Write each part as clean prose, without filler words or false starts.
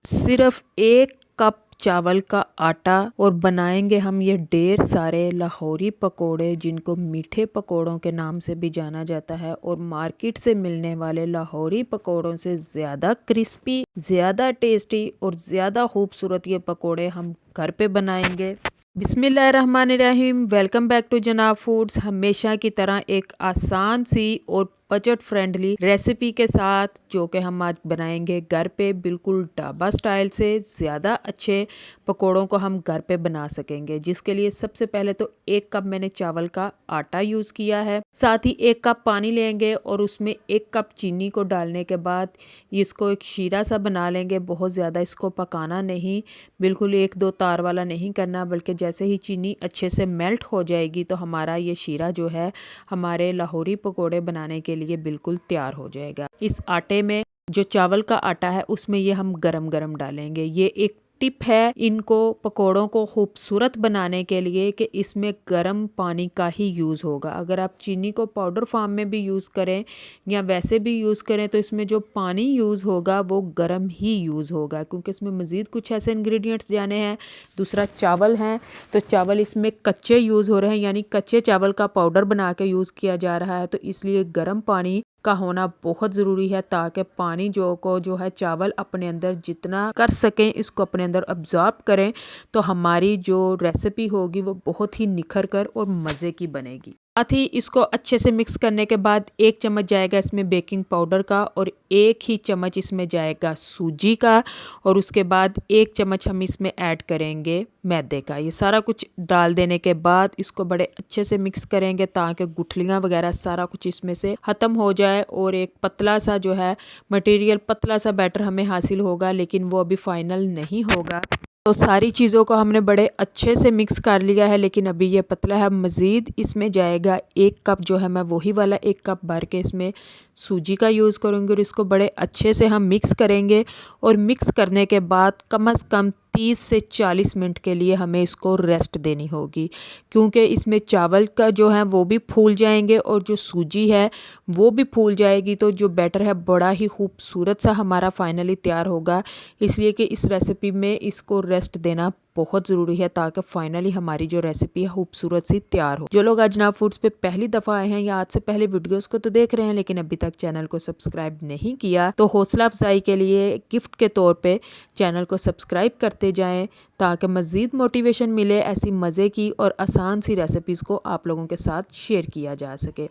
सिर्फ 1 कप चावल का आटा और बनाएंगे हम ये ढेर सारे लाहौरी पकोड़े, जिनको मीठे पकोड़ों के नाम से भी जाना जाता है। और मार्केट से मिलने वाले लाहौरी पकोड़ों से ज़्यादा क्रिस्पी, ज़्यादा टेस्टी और ज़्यादा खूबसूरत ये पकोड़े हम घर पे बनाएंगे। बिस्मिल्लाहिर्रहमानिर्रहीम। वेलकम बैक टू जनाब फूड्स। हमेशा की तरह एक आसान सी और बजट फ्रेंडली रेसिपी के साथ, जो कि हम आज बनाएंगे घर पे बिल्कुल ढाबा स्टाइल से ज़्यादा अच्छे पकोड़ों को हम घर पे बना सकेंगे। जिसके लिए सबसे पहले तो 1 कप मैंने चावल का आटा यूज़ किया है, साथ ही 1 कप पानी लेंगे और उसमें 1 कप चीनी को डालने के बाद इसको एक शीरा सा बना लेंगे। बहुत ज़्यादा इसको पकाना नहीं, बिल्कुल 1-2 तार वाला नहीं करना, बल्कि जैसे ही चीनी अच्छे से मेल्ट हो जाएगी तो हमारा ये शीरा जो है हमारे लाहौरी पकोड़े बनाने के लिए बिल्कुल तैयार हो जाएगा। इस आटे में, जो चावल का आटा है, उसमें ये हम गरम गरम डालेंगे। ये एक टिप है इनको पकोड़ों को खूबसूरत बनाने के लिए कि इसमें गर्म पानी का ही यूज़ होगा। अगर आप चीनी को पाउडर फॉर्म में भी यूज़ करें या वैसे भी यूज़ करें तो इसमें जो पानी यूज़ होगा वो गर्म ही यूज़ होगा, क्योंकि इसमें मज़ीद कुछ ऐसे इंग्रेडिएंट्स जाने हैं। दूसरा चावल हैं, तो चावल इसमें कच्चे यूज़ हो रहे हैं, यानी कच्चे चावल का पाउडर बना के यूज़ किया जा रहा है। तो इसलिए गर्म पानी का होना बहुत ज़रूरी है, ताकि पानी जो है चावल अपने अंदर जितना कर सकें, इसको अपने अंदर अब्जॉर्ब करें, तो हमारी जो रेसिपी होगी वो बहुत ही निखर कर और मज़े की बनेगी। साथ ही इसको अच्छे से मिक्स करने के बाद 1 चम्मच जाएगा इसमें बेकिंग पाउडर का और 1 ही चम्मच इसमें जाएगा सूजी का, और उसके बाद 1 चम्मच हम इसमें ऐड करेंगे मैदे का। ये सारा कुछ डाल देने के बाद इसको बड़े अच्छे से मिक्स करेंगे, ताकि गुठलियाँ वगैरह सारा कुछ इसमें से ख़त्म हो जाए और एक पतला सा जो है मटेरियल, पतला सा बैटर हमें हासिल होगा, लेकिन वो अभी फाइनल नहीं होगा। तो सारी चीज़ों को हमने बड़े अच्छे से मिक्स कर लिया है, लेकिन अभी ये पतला है। मज़ीद इसमें जाएगा 1 कप, जो है मैं वही वाला 1 कप भर के इसमें सूजी का यूज़ करूँगी और इसको बड़े अच्छे से हम मिक्स करेंगे। और मिक्स करने के बाद कम से कम 30 से 40 मिनट के लिए हमें इसको रेस्ट देनी होगी, क्योंकि इसमें चावल का जो है वो भी फूल जाएंगे और जो सूजी है वो भी फूल जाएगी। तो जो बैटर है बड़ा ही खूबसूरत सा हमारा फाइनली तैयार होगा। इसलिए कि इस रेसिपी में इसको रेस्ट देना बहुत ज़रूरी है, ताकि फाइनली हमारी जो रेसिपी है खूबसूरत सी तैयार हो। जो लोग अजनाब फूड्स पे पहली दफ़ा आए हैं या आज से पहले वीडियोस को तो देख रहे हैं, लेकिन अभी तक चैनल को सब्सक्राइब नहीं किया, तो हौसला अफजाई के लिए गिफ्ट के तौर पे चैनल को सब्सक्राइब करते जाएं, ताकि मज़ीद मोटिवेशन मिले ऐसी मज़े की और आसान सी रेसिपीज़ को आप लोगों के साथ शेयर किया जा सके।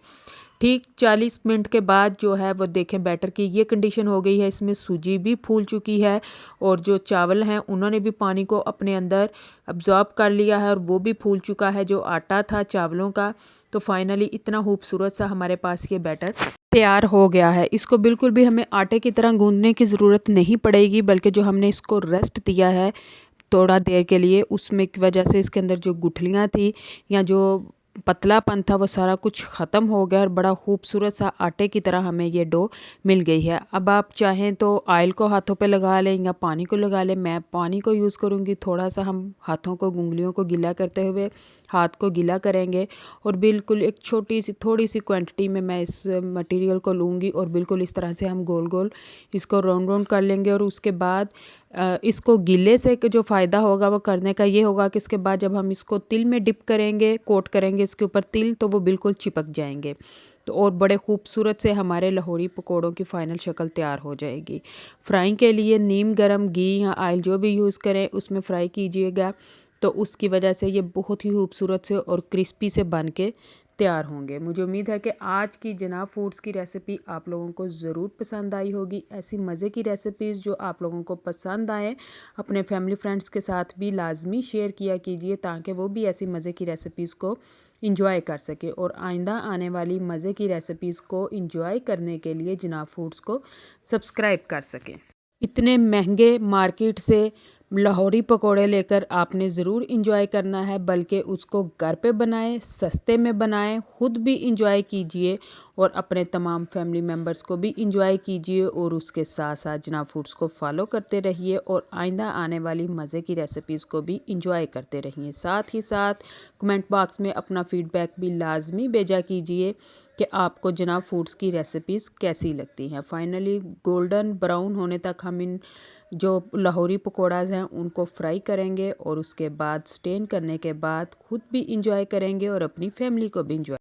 ठीक 40 मिनट के बाद जो है वो देखें बैटर की ये कंडीशन हो गई है। इसमें सूजी भी फूल चुकी है और जो चावल हैं उन्होंने भी पानी को अपने अंदर अब्जॉर्ब कर लिया है और वो भी फूल चुका है, जो आटा था चावलों का। तो फाइनली इतना खूबसूरत सा हमारे पास ये बैटर तैयार हो गया है। इसको बिल्कुल भी हमें आटे की तरह गूंदने की ज़रूरत नहीं पड़ेगी, बल्कि जो हमने इसको रेस्ट दिया है थोड़ा देर के लिए, उसमें की वजह से इसके अंदर जो गुठलियाँ थी या जो पतलापन था वो सारा कुछ ख़त्म हो गया और बड़ा खूबसूरत सा आटे की तरह हमें ये डो मिल गई है। अब आप चाहें तो ऑयल को हाथों पे लगा लें या पानी को लगा लें। मैं पानी को यूज़ करूँगी। थोड़ा सा हम हाथों को, उंगलियों को गीला करते हुए हाथ को गीला करेंगे और बिल्कुल एक छोटी सी थोड़ी सी क्वांटिटी में मैं इस मटेरियल को लूँगी और बिल्कुल इस तरह से हम गोल गोल इसको राउंड राउंड कर लेंगे। और उसके बाद इसको गीले से जो फ़ायदा होगा वो करने का ये होगा कि इसके बाद जब हम इसको तिल में डिप करेंगे, कोट करेंगे इसके ऊपर तिल, तो वो बिल्कुल चिपक जाएंगे। तो और बड़े खूबसूरत से हमारे लाहौरी पकोड़ों की फ़ाइनल शक्ल तैयार हो जाएगी। फ्राइंग के लिए नीम गरम घी या ऑयल जो भी यूज़ करें उसमें फ्राई कीजिएगा, तो उसकी वजह से ये बहुत ही खूबसूरत से और क्रिस्पी से बन के तैयार होंगे। मुझे उम्मीद है कि आज की जनाब फूड्स की रेसिपी आप लोगों को ज़रूर पसंद आई होगी। ऐसी मज़े की रेसिपीज़ जो आप लोगों को पसंद आए अपने फैमिली फ्रेंड्स के साथ भी लाजमी शेयर किया कीजिए, ताकि वो भी ऐसी मज़े की रेसिपीज़ को इंजॉय कर सके और आइंदा आने वाली मज़े की रेसिपीज़ को इंजॉय करने के लिए जनाब फूड्स को सब्सक्राइब कर सकें। इतने महंगे मार्केट से लाहौरी पकोड़े लेकर आपने ज़रूर इंजॉय करना है, बल्कि उसको घर पे बनाएं, सस्ते में बनाएं, ख़ुद भी इंजॉय कीजिए और अपने तमाम फैमिली मेम्बर्स को भी इंजॉय कीजिए। और उसके साथ साथ जनाब फूड्स को फॉलो करते रहिए और आइंदा आने वाली मज़े की रेसिपीज़ को भी इंजॉय करते रहिए। साथ ही साथ कमेंट बॉक्स में अपना फ़ीडबैक भी लाजमी भेजा कीजिए कि आपको जनाब फूड्स की रेसिपीज़ कैसी लगती हैं। फाइनली गोल्डन ब्राउन होने तक हम इन जो लाहौरी पकौड़ाज हैं उनको फ्राई करेंगे और उसके बाद स्टेन करने के बाद खुद भी इंजॉय करेंगे और अपनी फैमिली को भी इंजॉय